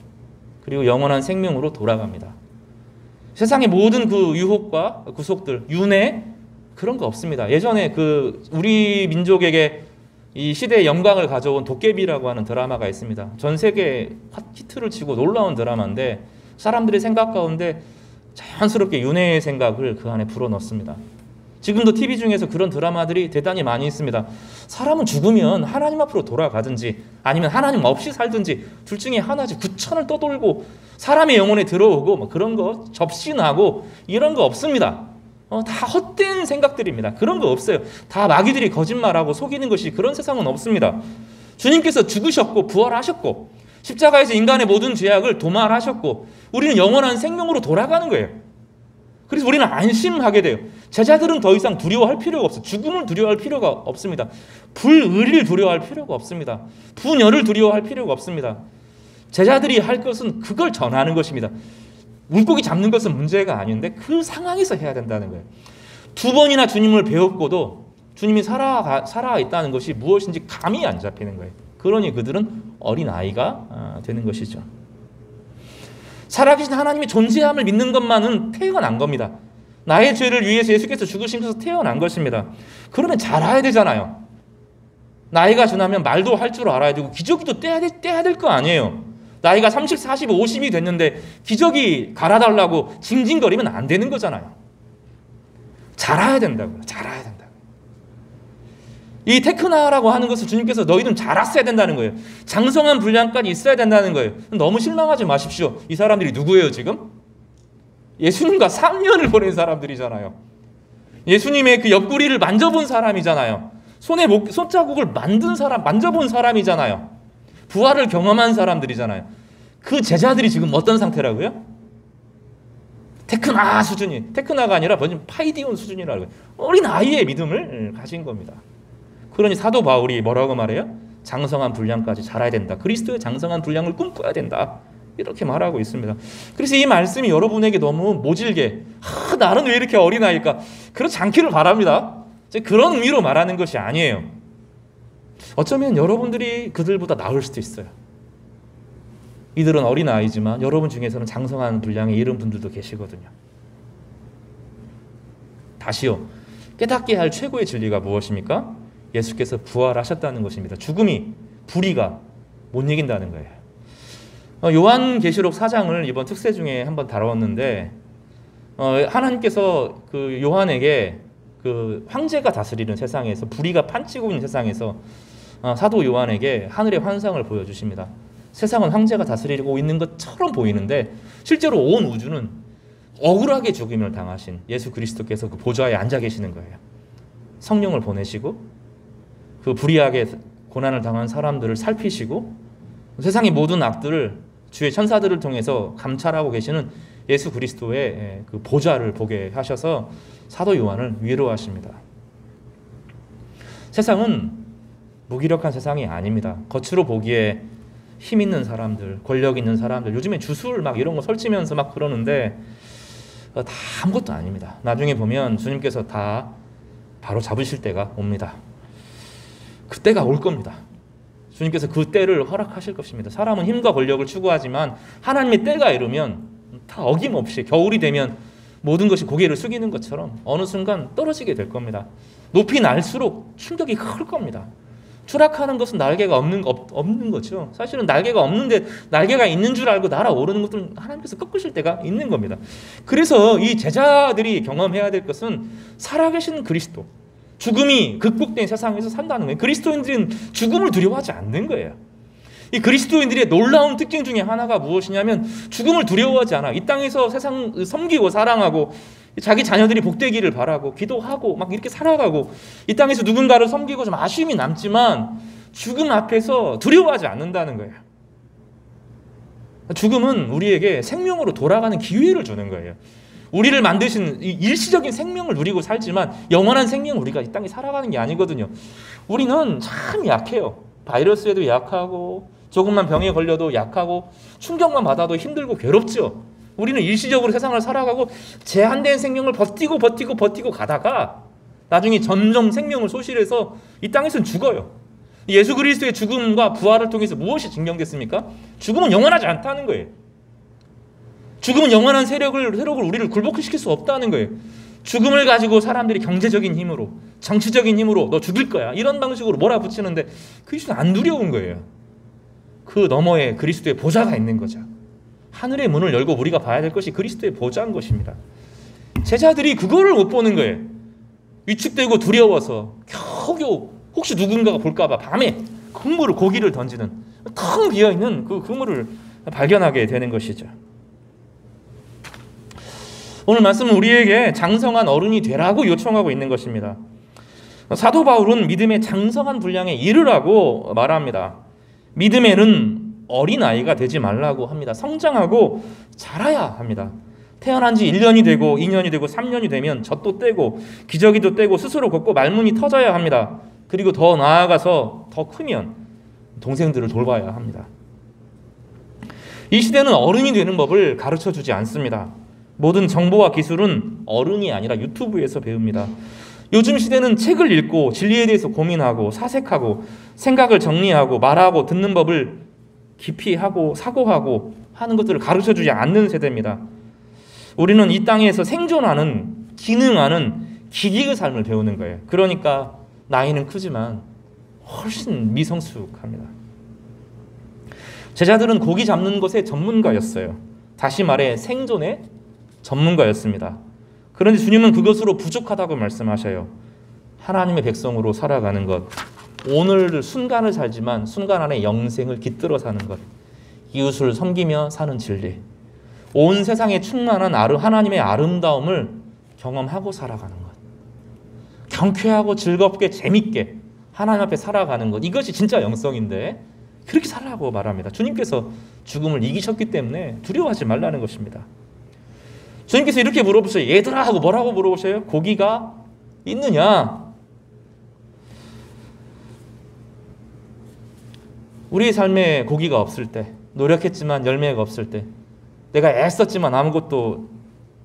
그리고 영원한 생명으로 돌아갑니다. 세상의 모든 그 유혹과 구속들, 윤회, 그런 거 없습니다. 예전에 우리 민족에게 이 시대의 영광을 가져온 도깨비라고 하는 드라마가 있습니다. 전 세계에 히트를 치고 놀라운 드라마인데, 사람들의 생각 가운데 자연스럽게 윤회의 생각을 그 안에 불어넣습니다. 지금도 TV 중에서 그런 드라마들이 대단히 많이 있습니다. 사람은 죽으면 하나님 앞으로 돌아가든지 아니면 하나님 없이 살든지 둘 중에 하나지, 구천을 떠돌고 사람의 영혼에 들어오고 뭐 그런 거 접신하고 이런 거 없습니다. 다 헛된 생각들입니다. 그런 거 없어요. 다 마귀들이 거짓말하고 속이는 것이, 그런 세상은 없습니다. 주님께서 죽으셨고 부활하셨고 십자가에서 인간의 모든 죄악을 도말하셨고 우리는 영원한 생명으로 돌아가는 거예요. 그래서 우리는 안심하게 돼요. 제자들은 더 이상 두려워할 필요가 없어요. 죽음을 두려워할 필요가 없습니다. 불의를 두려워할 필요가 없습니다. 분열을 두려워할 필요가 없습니다. 제자들이 할 것은 그걸 전하는 것입니다. 물고기 잡는 것은 문제가 아닌데 그 상황에서 해야 된다는 거예요. 2번이나 주님을 배웠고도 주님이 살아 있다는 것이 무엇인지 감이 안 잡히는 거예요. 그러니 그들은 어린아이가 되는 것이죠. 살아계신 하나님의 존재함을 믿는 것만은 태어난 겁니다. 나의 죄를 위해서 예수께서 죽으신 것에서 태어난 것입니다. 그러면 잘 알아야 되잖아요. 나이가 지나면 말도 할 줄 알아야 되고 기저귀도 떼야 될 거 아니에요. 나이가 30, 40, 50이 됐는데 기저귀 갈아달라고 징징거리면 안 되는 거잖아요. 잘 알아야 된다고요. 잘 알아야 된다고. 이 테크나라고 하는 것을 주님께서 너희는 잘 알았어야 된다는 거예요. 장성한 분량까지 있어야 된다는 거예요. 너무 실망하지 마십시오. 이 사람들이 누구예요 지금? 예수님과 3년을 보낸 사람들이잖아요. 예수님의 그 옆구리를 만져본 사람이잖아요. 손자국을 만져본 사람이잖아요. 부활을 경험한 사람들이잖아요. 그 제자들이 지금 어떤 상태라고요? 테크나 수준이, 테크나가 아니라 파이디온 수준이라고요. 어린 아이의 믿음을 가진 겁니다. 그러니 사도 바울이 뭐라고 말해요? 장성한 분량까지 자라야 된다. 그리스도의 장성한 분량을 꿈꿔야 된다. 이렇게 말하고 있습니다. 그래서 이 말씀이 여러분에게 너무 모질게 나는 왜 이렇게 어린아이일까? 그렇지 않기를 바랍니다. 그런 의미로 말하는 것이 아니에요. 어쩌면 여러분들이 그들보다 나을 수도 있어요. 이들은 어린아이지만 여러분 중에서는 장성한 분량에 이른 분들도 계시거든요. 다시요. 깨닫게 할 최고의 진리가 무엇입니까? 예수께서 부활하셨다는 것입니다. 죽음이, 불의가 못 이긴다는 거예요. 요한계시록 4장을 이번 특세 중에 한번 다뤘는데 하나님께서 그 요한에게 그 황제가 다스리는 세상에서, 불의가 판치고 있는 세상에서 사도 요한에게 하늘의 환상을 보여주십니다. 세상은 황제가 다스리고 있는 것처럼 보이는데 실제로 온 우주는 억울하게 죽임을 당하신 예수 그리스도께서 그 보좌에 앉아 계시는 거예요. 성령을 보내시고 그 불의하게 고난을 당한 사람들을 살피시고 세상의 모든 악들을 주의 천사들을 통해서 감찰하고 계시는 예수 그리스도의 그 보좌를 보게 하셔서 사도 요한을 위로하십니다. 세상은 무기력한 세상이 아닙니다. 겉으로 보기에 힘 있는 사람들, 권력 있는 사람들, 요즘에 주술 막 이런 거 설치면서 막 그러는데 다 아무것도 아닙니다. 나중에 보면 주님께서 다 바로 잡으실 때가 옵니다. 그때가 올 겁니다. 주님께서 그 때를 허락하실 것입니다. 사람은 힘과 권력을 추구하지만 하나님의 때가 이르면 다 어김없이 겨울이 되면 모든 것이 고개를 숙이는 것처럼 어느 순간 떨어지게 될 겁니다. 높이 날수록 충격이 클 겁니다. 추락하는 것은 날개가 없는 거죠. 사실은 날개가 없는데 날개가 있는 줄 알고 날아오르는 것들은 하나님께서 꺾으실 때가 있는 겁니다. 그래서 이 제자들이 경험해야 될 것은 살아계신 그리스도, 죽음이 극복된 세상에서 산다는 거예요. 그리스도인들은 죽음을 두려워하지 않는 거예요. 이 그리스도인들의 놀라운 특징 중에 하나가 무엇이냐면 죽음을 두려워하지 않아. 이 땅에서 세상 섬기고 사랑하고 자기 자녀들이 복되기를 바라고 기도하고 막 이렇게 살아가고 이 땅에서 누군가를 섬기고 좀 아쉬움이 남지만 죽음 앞에서 두려워하지 않는다는 거예요. 죽음은 우리에게 생명으로 돌아가는 기회를 주는 거예요. 우리를 만드신 일시적인 생명을 누리고 살지만 영원한 생명을 우리가 이 땅에 살아가는 게 아니거든요. 우리는 참 약해요. 바이러스에도 약하고 조금만 병에 걸려도 약하고 충격만 받아도 힘들고 괴롭죠. 우리는 일시적으로 세상을 살아가고 제한된 생명을 버티고 가다가 나중에 점점 생명을 소실해서 이 땅에서는 죽어요. 예수 그리스도의 죽음과 부활을 통해서 무엇이 증명됐습니까? 죽음은 영원하지 않다는 거예요. 죽음은 영원한 세력을 우리를 굴복시킬 수 없다는 거예요. 죽음을 가지고 사람들이 경제적인 힘으로, 정치적인 힘으로 너 죽일 거야 이런 방식으로 몰아붙이는데 그리스도는 안 두려운 거예요. 그 너머에 그리스도의 보좌가 있는 거죠. 하늘의 문을 열고 우리가 봐야 될 것이 그리스도의 보좌인 것입니다. 제자들이 그거를 못 보는 거예요. 위축되고 두려워서 겨우겨우 혹시 누군가가 볼까 봐 밤에 그물을, 고기를 던지는 텅 비어있는 그 그물을 발견하게 되는 것이죠. 오늘 말씀은 우리에게 장성한 어른이 되라고 요청하고 있는 것입니다. 사도 바울은 믿음의 장성한 분량에 이르라고 말합니다. 믿음에는 어린아이가 되지 말라고 합니다. 성장하고 자라야 합니다. 태어난 지 1년이 되고 2년이 되고 3년이 되면 젖도 떼고 기저귀도 떼고 스스로 걷고 말문이 터져야 합니다. 그리고 더 나아가서 더 크면 동생들을 돌봐야 합니다. 이 시대는 어른이 되는 법을 가르쳐주지 않습니다. 모든 정보와 기술은 어른이 아니라 유튜브에서 배웁니다. 요즘 시대는 책을 읽고 진리에 대해서 고민하고 사색하고 생각을 정리하고 말하고 듣는 법을 깊이 하고 사고하고 하는 것들을 가르쳐주지 않는 세대입니다. 우리는 이 땅에서 생존하는, 기능하는 기기의 삶을 배우는 거예요. 그러니까 나이는 크지만 훨씬 미성숙합니다. 제자들은 고기 잡는 것의 전문가였어요. 다시 말해 생존의 전문가였습니다. 그런데 주님은 그것으로 부족하다고 말씀하셔요. 하나님의 백성으로 살아가는 것, 오늘 순간을 살지만 순간 안에 영생을 깃들어 사는 것, 이웃을 섬기며 사는 진리, 온 세상에 충만한 하나님의 아름다움을 경험하고 살아가는 것, 경쾌하고 즐겁게 재밌게 하나님 앞에 살아가는 것, 이것이 진짜 영성인데 그렇게 살라고 말합니다. 주님께서 죽음을 이기셨기 때문에 두려워하지 말라는 것입니다. 주님께서 이렇게 물어보셔요. 얘들아 하고 뭐라고 물어보셔요? 고기가 있느냐? 우리의 삶에 고기가 없을 때, 노력했지만 열매가 없을 때, 내가 애썼지만 아무것도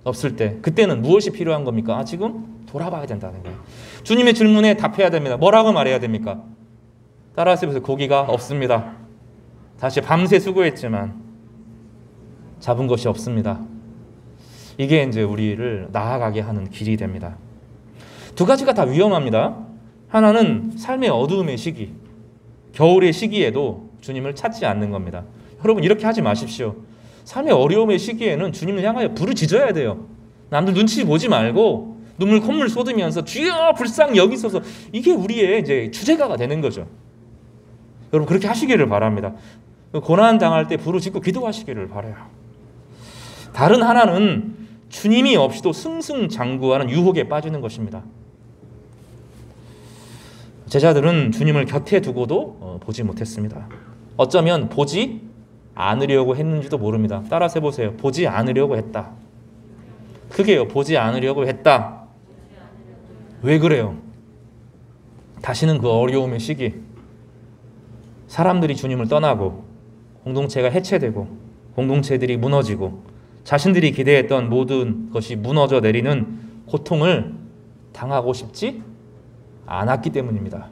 없을 때, 그때는 무엇이 필요한 겁니까? 지금 돌아봐야 된다는 거예요. 주님의 질문에 답해야 됩니다. 뭐라고 말해야 됩니까? 따라하시면서 고기가 없습니다. 다시 밤새 수고했지만 잡은 것이 없습니다. 이게 이제 우리를 나아가게 하는 길이 됩니다. 두 가지가 다 위험합니다. 하나는 삶의 어두움의 시기, 겨울의 시기에도 주님을 찾지 않는 겁니다. 여러분 이렇게 하지 마십시오. 삶의 어려움의 시기에는 주님을 향하여 부르짖어야 돼요. 남들 눈치 보지 말고 눈물 콧물 쏟으면서 주여 불쌍히 여기소서, 이게 우리의 이제 주제가가 되는 거죠. 여러분 그렇게 하시기를 바랍니다. 고난 당할 때 부르짖고 기도하시기를 바라요. 다른 하나는 주님이 없이도 승승장구하는 유혹에 빠지는 것입니다. 제자들은 주님을 곁에 두고도 보지 못했습니다. 어쩌면 보지 않으려고 했는지도 모릅니다. 따라서 해보세요. 보지 않으려고 했다. 그게요. 보지 않으려고 했다. 왜 그래요? 다시는 그 어려움의 시기, 사람들이 주님을 떠나고 공동체가 해체되고 공동체들이 무너지고 자신들이 기대했던 모든 것이 무너져 내리는 고통을 당하고 싶지 않았기 때문입니다.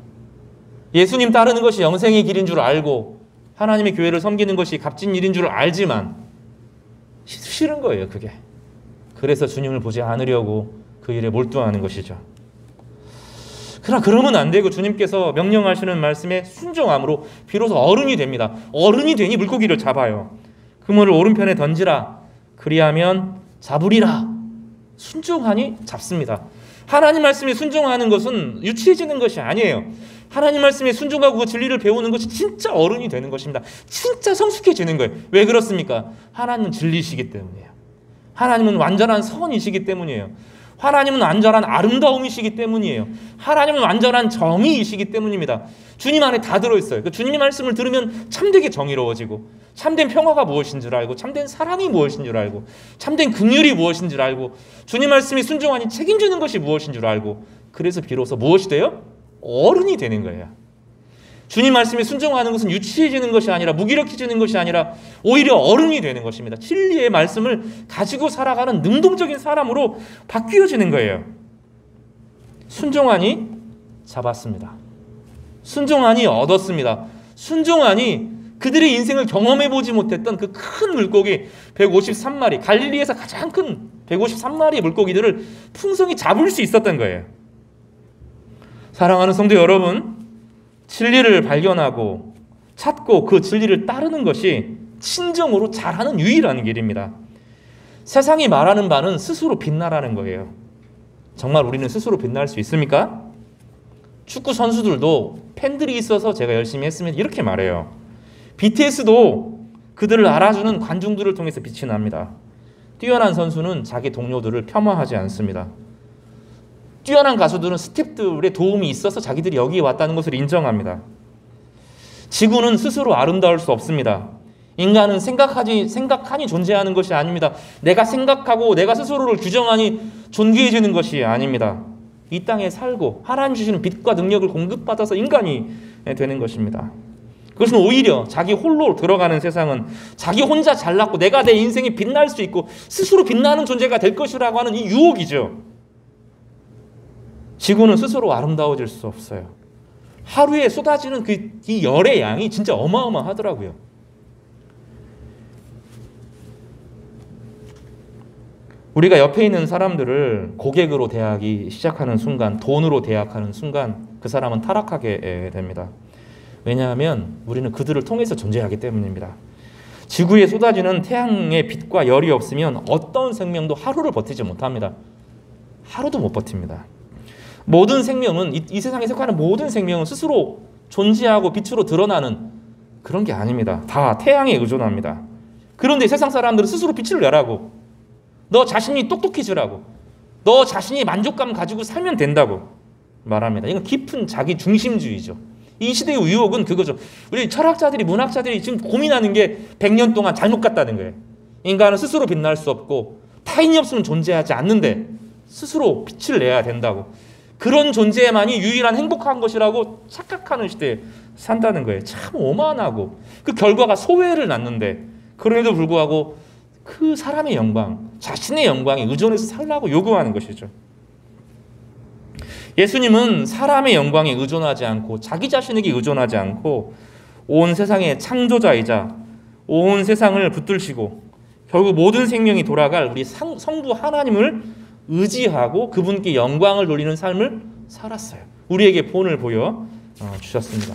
예수님 따르는 것이 영생의 길인 줄 알고 하나님의 교회를 섬기는 것이 값진 일인 줄 알지만 싫은 거예요, 그게. 그래서 주님을 보지 않으려고 그 일에 몰두하는 것이죠. 그러나 그러면 안 되고 주님께서 명령하시는 말씀에 순종함으로 비로소 어른이 됩니다. 어른이 되니 물고기를 잡아요. 그물을 오른편에 던지라. 그리하면 잡으리라. 순종하니 잡습니다. 하나님 말씀에 순종하는 것은 유치해지는 것이 아니에요. 하나님 말씀에 순종하고 그 진리를 배우는 것이 진짜 어른이 되는 것입니다. 진짜 성숙해지는 거예요. 왜 그렇습니까? 하나님은 진리시기 때문이에요. 하나님은 완전한 선이시기 때문이에요. 하나님은 완전한 아름다움이시기 때문이에요. 하나님은 완전한 정의이시기 때문입니다. 주님 안에 다 들어있어요. 그 주님의 말씀을 들으면 참되게 정의로워지고 참된 평화가 무엇인 줄 알고 참된 사랑이 무엇인 줄 알고 참된 긍휼이 무엇인 줄 알고 주님 말씀이 순종하니 책임지는 것이 무엇인 줄 알고 그래서 비로소 무엇이 돼요? 어른이 되는 거예요. 주님 말씀에 순종하는 것은 유치해지는 것이 아니라 무기력해지는 것이 아니라 오히려 어른이 되는 것입니다. 진리의 말씀을 가지고 살아가는 능동적인 사람으로 바뀌어지는 거예요. 순종하니 잡았습니다. 순종하니 얻었습니다. 순종하니 그들의 인생을 경험해보지 못했던 그 큰 물고기 153마리, 갈릴리에서 가장 큰 153마리의 물고기들을 풍성히 잡을 수 있었던 거예요. 사랑하는 성도 여러분, 진리를 발견하고 찾고 그 진리를 따르는 것이 진정으로 잘하는 유일한 길입니다. 세상이 말하는 바는 스스로 빛나라는 거예요. 정말 우리는 스스로 빛날 수 있습니까? 축구 선수들도 팬들이 있어서 제가 열심히 했으면 이렇게 말해요. BTS도 그들을 알아주는 관중들을 통해서 빛이 납니다. 뛰어난 선수는 자기 동료들을 폄하하지 않습니다. 뛰어난 가수들은 스태프들의 도움이 있어서 자기들이 여기에 왔다는 것을 인정합니다. 지구는 스스로 아름다울 수 없습니다. 인간은 생각하니 존재하는 것이 아닙니다. 내가 생각하고 내가 스스로를 규정하니 존귀해지는 것이 아닙니다. 이 땅에 살고 하나님 주시는 빛과 능력을 공급받아서 인간이 되는 것입니다. 그것은 오히려 자기 홀로 들어가는 세상은 자기 혼자 잘났고 내가 내 인생에 빛날 수 있고 스스로 빛나는 존재가 될 것이라고 하는 이 유혹이죠. 지구는 스스로 아름다워질 수 없어요. 하루에 쏟아지는 이 열의 양이 진짜 어마어마하더라고요. 우리가 옆에 있는 사람들을 고객으로 대하기 시작하는 순간, 돈으로 대하는 순간 그 사람은 타락하게 됩니다. 왜냐하면 우리는 그들을 통해서 존재하기 때문입니다. 지구에 쏟아지는 태양의 빛과 열이 없으면 어떤 생명도 하루를 버티지 못합니다. 하루도 못 버팁니다. 모든 생명은 이 세상에 속하는 모든 생명은 스스로 존재하고 빛으로 드러나는 그런 게 아닙니다. 다 태양에 의존합니다. 그런데 세상 사람들은 스스로 빛을 내라고, 너 자신이 똑똑해지라고, 너 자신이 만족감 가지고 살면 된다고 말합니다. 이건 깊은 자기 중심주의죠. 이 시대의 유혹은 그거죠. 우리 철학자들이, 문학자들이 지금 고민하는 게 100년 동안 잘못 갔다는 거예요. 인간은 스스로 빛날 수 없고 타인이 없으면 존재하지 않는데 스스로 빛을 내야 된다고, 그런 존재만이 유일한 행복한 것이라고 착각하는 시대에 산다는 거예요. 참 오만하고 그 결과가 소외를 낳는데 그럼에도 불구하고 그 사람의 영광, 자신의 영광에 의존해서 살라고 요구하는 것이죠. 예수님은 사람의 영광에 의존하지 않고 자기 자신에게 의존하지 않고 온 세상의 창조자이자 온 세상을 붙들시고 결국 모든 생명이 돌아갈 우리 성부 하나님을 의지하고 그분께 영광을 돌리는 삶을 살았어요. 우리에게 본을 보여 주셨습니다.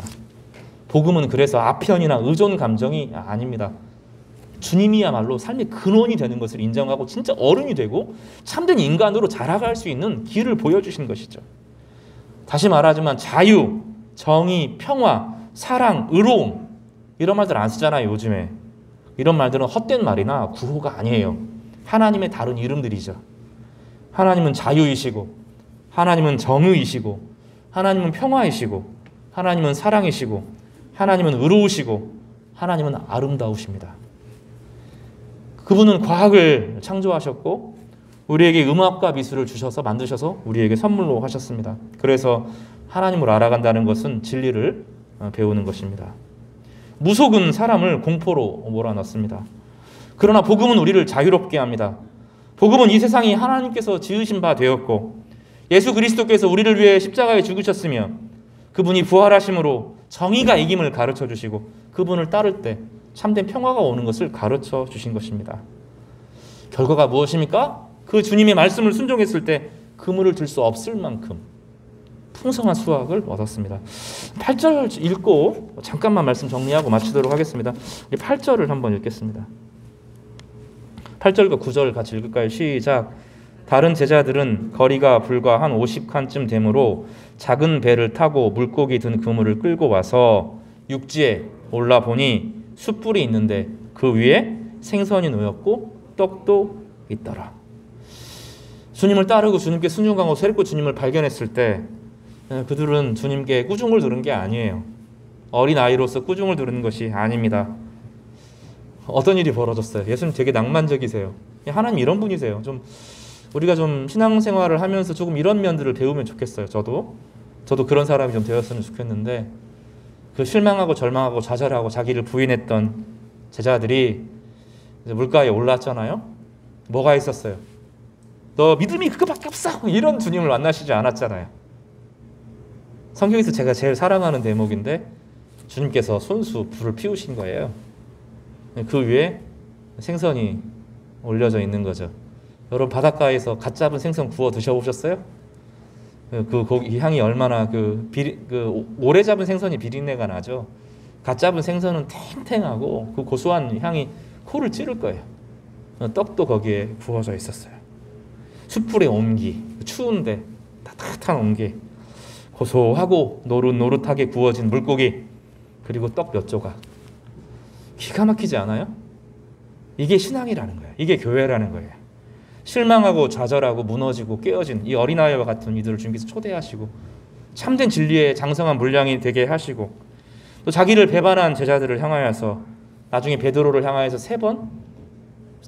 복음은 그래서 아편이나 의존 감정이 아닙니다. 주님이야말로 삶의 근원이 되는 것을 인정하고 진짜 어른이 되고 참된 인간으로 자라갈 수 있는 길을 보여주신 것이죠. 다시 말하지만 자유, 정의, 평화, 사랑, 의로움 이런 말들 안 쓰잖아요. 요즘에 이런 말들은 헛된 말이나 구호가 아니에요. 하나님의 다른 이름들이죠. 하나님은 자유이시고, 하나님은 정의이시고, 하나님은 평화이시고, 하나님은 사랑이시고, 하나님은 의로우시고, 하나님은 아름다우십니다. 그분은 과학을 창조하셨고 우리에게 음악과 미술을 주셔서 만드셔서 우리에게 선물로 하셨습니다. 그래서 하나님을 알아간다는 것은 진리를 배우는 것입니다. 무속은 사람을 공포로 몰아넣습니다. 그러나 복음은 우리를 자유롭게 합니다. 복음은 이 세상이 하나님께서 지으신 바 되었고 예수 그리스도께서 우리를 위해 십자가에 죽으셨으며 그분이 부활하심으로 정의가 이김을 가르쳐 주시고 그분을 따를 때 참된 평화가 오는 것을 가르쳐 주신 것입니다. 결과가 무엇입니까? 그 주님의 말씀을 순종했을 때 그물을 들 수 없을 만큼 풍성한 수확을 얻었습니다. 8절 읽고 잠깐만 말씀 정리하고 마치도록 하겠습니다. 8절을 한번 읽겠습니다. 8절과 9절 같이 읽을까요? 시작. 다른 제자들은 거리가 불과 한 50칸쯤 되므로 작은 배를 타고 물고기 든 그물을 끌고 와서 육지에 올라보니 숯불이 있는데 그 위에 생선이 놓였고 떡도 있더라. 주님을 따르고 주님께 순종하고 새롭고 주님을 발견했을 때 그들은 주님께 꾸중을 들은 게 아니에요. 어린아이로서 꾸중을 들은 것이 아닙니다. 어떤 일이 벌어졌어요? 예수님 되게 낭만적이세요. 하나님 이런 분이세요. 우리가 좀 신앙생활을 하면서 조금 이런 면들을 배우면 좋겠어요. 저도 그런 사람이 좀 되었으면 좋겠는데 그 실망하고 절망하고 좌절하고 자기를 부인했던 제자들이 이제 물가에 올랐잖아요. 뭐가 있었어요? 너 믿음이 그거밖에 없어! 이런 주님을 만나시지 않았잖아요. 성경에서 제가 제일 사랑하는 대목인데 주님께서 손수 불을 피우신 거예요. 그 위에 생선이 올려져 있는 거죠. 여러분 바닷가에서 갓 잡은 생선 구워 드셔보셨어요? 이 향이 얼마나 오래 잡은 생선이 비린내가 나죠. 갓 잡은 생선은 탱탱하고 그 고소한 향이 코를 찌를 거예요. 떡도 거기에 구워져 있었어요. 숯불의 온기, 추운데 따뜻한 온기, 고소하고 노릇노릇하게 구워진 물고기, 그리고 떡 몇 조각. 기가 막히지 않아요? 이게 신앙이라는 거예요. 이게 교회라는 거예요. 실망하고 좌절하고 무너지고 깨어진 이 어린아이와 같은 이들을 주님께서 초대하시고 참된 진리의 장성한 물량이 되게 하시고 또 자기를 배반한 제자들을 향하여서 나중에 베드로를 향하여서 3번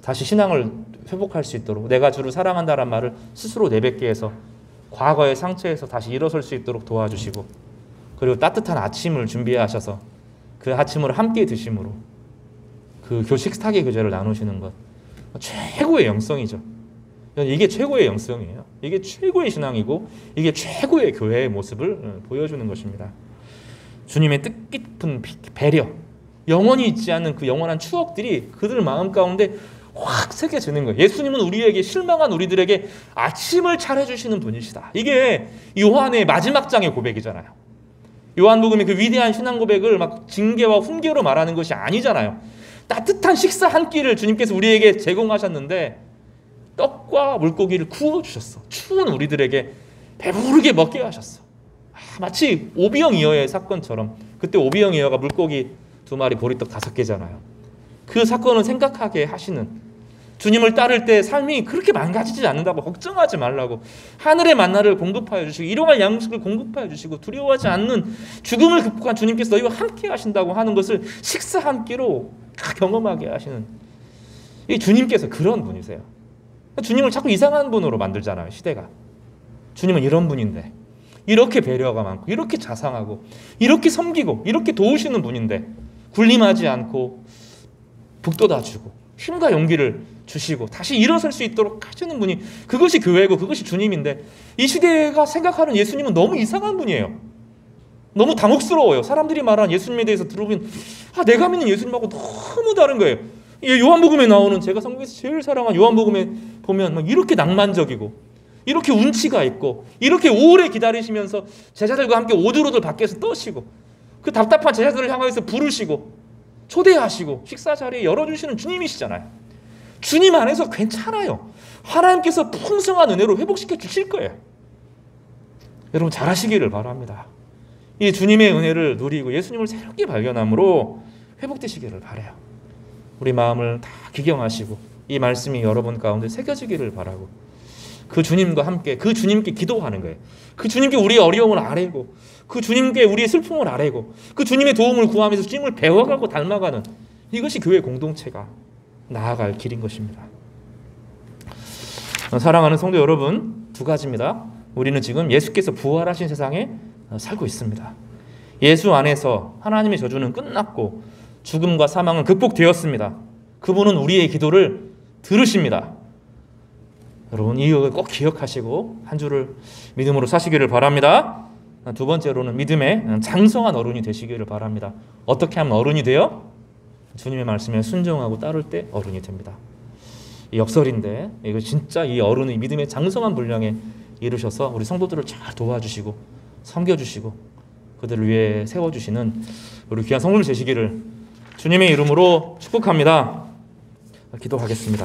다시 신앙을 회복할 수 있도록 내가 주를 사랑한다는 말을 스스로 내뱉게 해서 과거의 상처에서 다시 일어설 수 있도록 도와주시고 그리고 따뜻한 아침을 준비하셔서 그 아침을 함께 드심으로 그 식탁의 교제를 나누시는 것 최고의 영성이죠. 이게 최고의 영성이에요. 이게 최고의 신앙이고 이게 최고의 교회의 모습을 보여주는 것입니다. 주님의 뜻깊은 배려, 영원히 잊지 않는 그 영원한 추억들이 그들 마음 가운데 확 새겨지는 거예요. 예수님은 우리에게 실망한 우리들에게 아침을 차려주시는 분이시다. 이게 요한의 마지막 장의 고백이잖아요. 요한복음의 그 위대한 신앙 고백을 막 징계와 훈계로 말하는 것이 아니잖아요. 따뜻한 식사 한 끼를 주님께서 우리에게 제공하셨는데 떡과 물고기를 구워주셨어. 추운 우리들에게 배부르게 먹게 하셨어. 마치 오비영이어의 사건처럼 그때 오비영이어가 물고기 2마리 보리떡 5개잖아요. 그 사건을 생각하게 하시는 주님을 따를 때 삶이 그렇게 망가지지 않는다고 걱정하지 말라고 하늘의 만나를 공급하여 주시고 일용할 양식을 공급하여 주시고 두려워하지 않는 죽음을 극복한 주님께서 너희와 함께 하신다고 하는 것을 식사 한 끼로 다 경험하게 하시는 이 주님께서 그런 분이세요. 주님을 자꾸 이상한 분으로 만들잖아요. 시대가. 주님은 이런 분인데 이렇게 배려가 많고 이렇게 자상하고 이렇게 섬기고 이렇게 도우시는 분인데 군림하지 않고 북돋아주고 힘과 용기를 주시고 다시 일어설 수 있도록 하시는 분이 그것이 교회고 그것이 주님인데 이 시대가 생각하는 예수님은 너무 이상한 분이에요. 너무 당혹스러워요. 사람들이 말하는 예수님에 대해서 들어보면 내가 믿는 예수님하고 너무 다른 거예요. 요한복음에 나오는 제가 성경에서 제일 사랑하는 요한복음에 보면 막 이렇게 낭만적이고 이렇게 운치가 있고 이렇게 오래 기다리시면서 제자들과 함께 오들오들 밖에서 떠시고 그 답답한 제자들을 향해서 부르시고 초대하시고 식사 자리에 열어주시는 주님이시잖아요. 주님 안에서 괜찮아요. 하나님께서 풍성한 은혜로 회복시켜 주실 거예요. 여러분 잘하시기를 바랍니다. 이 주님의 은혜를 누리고 예수님을 새롭게 발견함으로 회복되시기를 바라요. 우리 마음을 다 기경하시고 이 말씀이 여러분 가운데 새겨지기를 바라고 그 주님과 함께 그 주님께 기도하는 거예요. 그 주님께 우리의 어려움을 아뢰고 그 주님께 우리의 슬픔을 아뢰고 그 주님의 도움을 구하면서 주님을 배워가고 닮아가는 이것이 교회 공동체가 나아갈 길인 것입니다. 사랑하는 성도 여러분, 두 가지입니다. 우리는 지금 예수께서 부활하신 세상에 살고 있습니다. 예수 안에서 하나님의 저주는 끝났고 죽음과 사망은 극복되었습니다. 그분은 우리의 기도를 들으십니다. 여러분 이걸 꼭 기억하시고 한 주를 믿음으로 사시기를 바랍니다. 두 번째로는 믿음의 장성한 어른이 되시기를 바랍니다. 어떻게 하면 어른이 돼요? 주님의 말씀에 순종하고 따를 때 어른이 됩니다. 이 역설인데 이거 진짜 이 어른의 믿음의 장성한 분량에 이르셔서 우리 성도들을 잘 도와주시고 섬겨주시고 그들을 위해 세워주시는 우리 귀한 성도들 되시기를 주님의 이름으로 축복합니다. 기도하겠습니다.